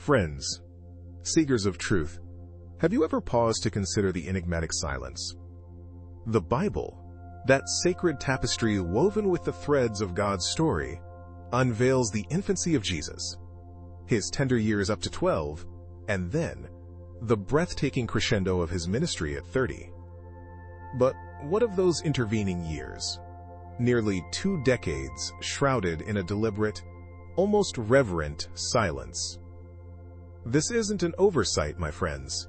Friends, seekers of truth, have you ever paused to consider the enigmatic silence? The Bible, that sacred tapestry woven with the threads of God's story, unveils the infancy of Jesus, his tender years up to 12, and then the breathtaking crescendo of his ministry at 30. But what of those intervening years? Nearly 2 decades shrouded in a deliberate, almost reverent silence. This isn't an oversight, my friends.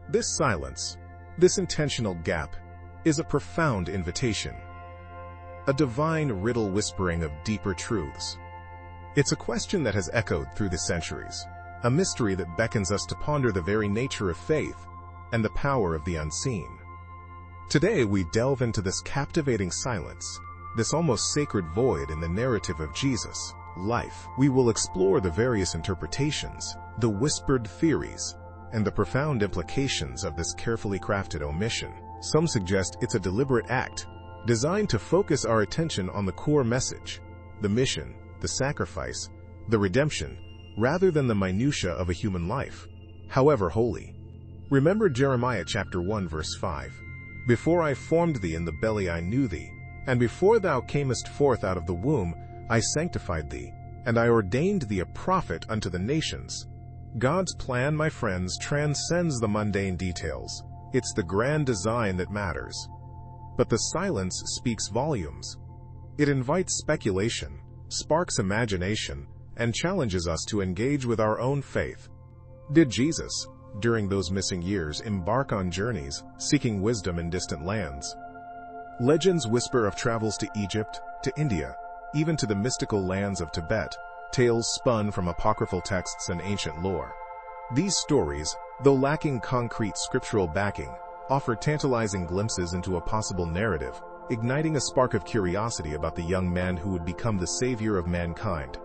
This silence, this intentional gap, is a profound invitation. A divine riddle whispering of deeper truths. It's a question that has echoed through the centuries, a mystery that beckons us to ponder the very nature of faith and the power of the unseen. Today we delve into this captivating silence, this almost sacred void in the narrative of Jesus' life. We will explore the various interpretations, the whispered theories, and the profound implications of this carefully crafted omission. Some suggest it's a deliberate act, designed to focus our attention on the core message, the mission, the sacrifice, the redemption, rather than the minutiae of a human life, however holy. Remember Jeremiah chapter 1 verse 5. Before I formed thee in the belly I knew thee, and before thou camest forth out of the womb I sanctified thee, and I ordained thee a prophet unto the nations. God's plan, my friends, transcends the mundane details. It's the grand design that matters. But the silence speaks volumes. It invites speculation, sparks imagination, and challenges us to engage with our own faith. Did Jesus, during those missing years, embark on journeys, seeking wisdom in distant lands? Legends whisper of travels to Egypt, to India, even to the mystical lands of Tibet, tales spun from apocryphal texts and ancient lore. These stories, though lacking concrete scriptural backing, offer tantalizing glimpses into a possible narrative, igniting a spark of curiosity about the young man who would become the savior of mankind.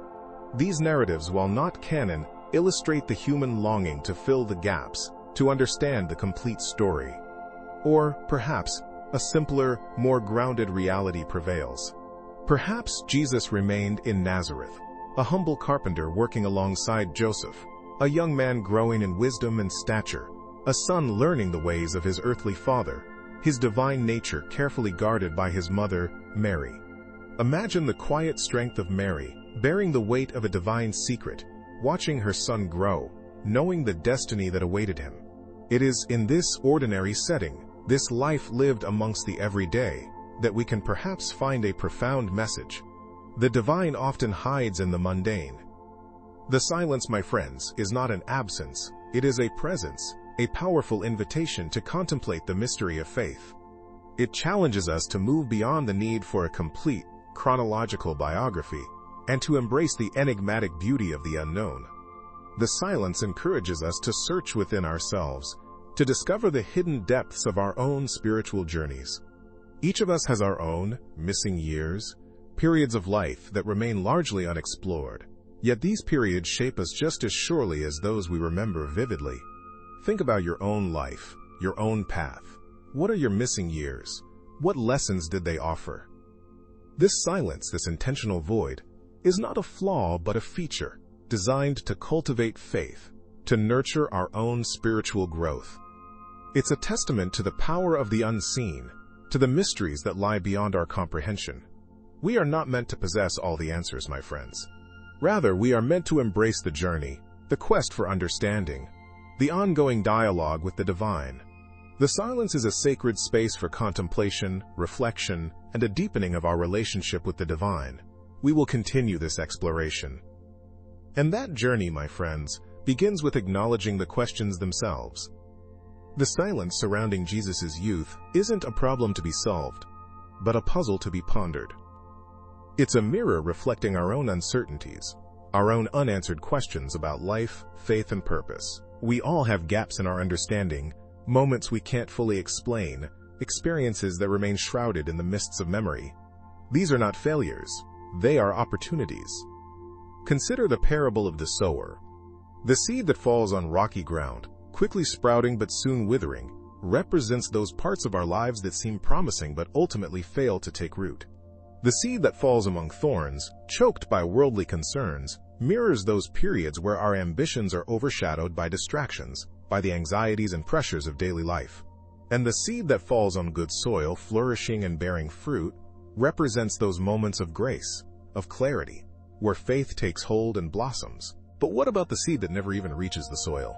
These narratives, while not canon, illustrate the human longing to fill the gaps, to understand the complete story. Or, perhaps, a simpler, more grounded reality prevails. Perhaps Jesus remained in Nazareth, a humble carpenter working alongside Joseph, a young man growing in wisdom and stature, a son learning the ways of his earthly father, his divine nature carefully guarded by his mother, Mary. Imagine the quiet strength of Mary, bearing the weight of a divine secret, watching her son grow, knowing the destiny that awaited him. It is in this ordinary setting, this life lived amongst the everyday, that we can perhaps find a profound message. The divine often hides in the mundane. The silence, my friends, is not an absence, it is a presence, a powerful invitation to contemplate the mystery of faith. It challenges us to move beyond the need for a complete, chronological biography, and to embrace the enigmatic beauty of the unknown. The silence encourages us to search within ourselves, to discover the hidden depths of our own spiritual journeys. Each of us has our own missing years, periods of life that remain largely unexplored. Yet these periods shape us just as surely as those we remember vividly. Think about your own life, your own path. What are your missing years? What lessons did they offer? This silence, this intentional void, is not a flaw but a feature, designed to cultivate faith, to nurture our own spiritual growth. It's a testament to the power of the unseen, to the mysteries that lie beyond our comprehension. We are not meant to possess all the answers, my friends. Rather, we are meant to embrace the journey, the quest for understanding, the ongoing dialogue with the divine. The silence is a sacred space for contemplation, reflection, and a deepening of our relationship with the divine. We will continue this exploration. And that journey, my friends, begins with acknowledging the questions themselves. The silence surrounding Jesus' youth isn't a problem to be solved, but a puzzle to be pondered. It's a mirror reflecting our own uncertainties, our own unanswered questions about life, faith, and purpose. We all have gaps in our understanding, moments we can't fully explain, experiences that remain shrouded in the mists of memory. These are not failures, they are opportunities. Consider the parable of the sower. The seed that falls on rocky ground, quickly sprouting but soon withering, represents those parts of our lives that seem promising but ultimately fail to take root. The seed that falls among thorns, choked by worldly concerns, mirrors those periods where our ambitions are overshadowed by distractions, by the anxieties and pressures of daily life. And the seed that falls on good soil, flourishing and bearing fruit, represents those moments of grace, of clarity, where faith takes hold and blossoms. But what about the seed that never even reaches the soil?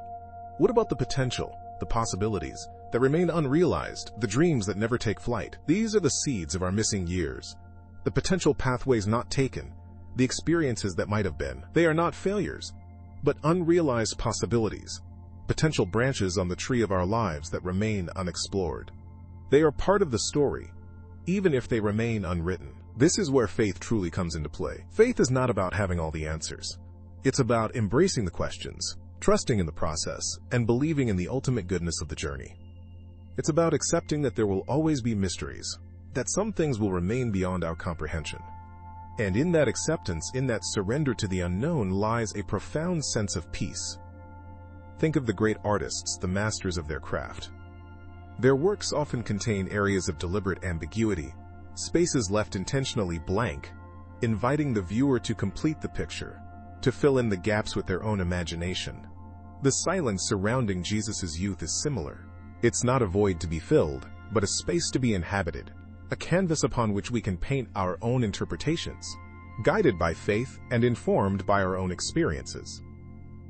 What about the potential, the possibilities that remain unrealized, the dreams that never take flight? These are the seeds of our missing years, the potential pathways not taken, the experiences that might have been. They are not failures, but unrealized possibilities, potential branches on the tree of our lives that remain unexplored. They are part of the story, even if they remain unwritten. This is where faith truly comes into play. Faith is not about having all the answers. It's about embracing the questions, trusting in the process, and believing in the ultimate goodness of the journey. It's about accepting that there will always be mysteries, that some things will remain beyond our comprehension. And in that acceptance, in that surrender to the unknown, lies a profound sense of peace. Think of the great artists, the masters of their craft. Their works often contain areas of deliberate ambiguity, spaces left intentionally blank, inviting the viewer to complete the picture, to fill in the gaps with their own imagination. The silence surrounding Jesus' youth is similar. It's not a void to be filled, but a space to be inhabited, a canvas upon which we can paint our own interpretations, guided by faith and informed by our own experiences.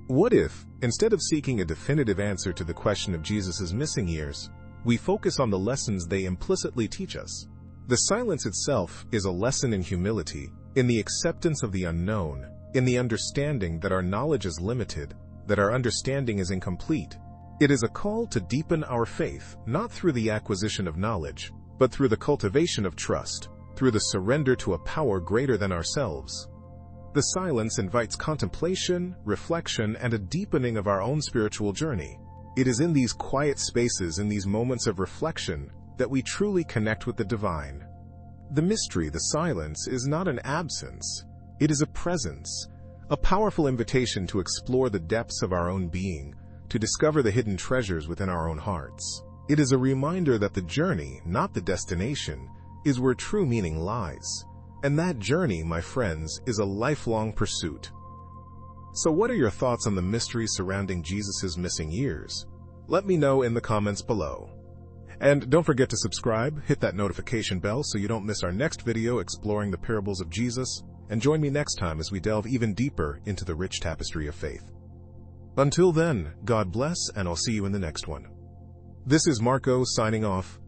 What if, instead of seeking a definitive answer to the question of Jesus' missing years, we focus on the lessons they implicitly teach us? The silence itself is a lesson in humility, in the acceptance of the unknown, in the understanding that our knowledge is limited, that our understanding is incomplete. It is a call to deepen our faith, not through the acquisition of knowledge, but through the cultivation of trust, through the surrender to a power greater than ourselves. The silence invites contemplation, reflection, and a deepening of our own spiritual journey. It is in these quiet spaces, in these moments of reflection, that we truly connect with the divine. The mystery, the silence, is not an absence. It is a presence, a powerful invitation to explore the depths of our own being, to discover the hidden treasures within our own hearts. It is a reminder that the journey, not the destination, is where true meaning lies. And that journey, my friends, is a lifelong pursuit. So what are your thoughts on the mystery surrounding Jesus' missing years? Let me know in the comments below. And don't forget to subscribe, hit that notification bell so you don't miss our next video exploring the parables of Jesus, and join me next time as we delve even deeper into the rich tapestry of faith. Until then, God bless, and I'll see you in the next one. This is Marco signing off.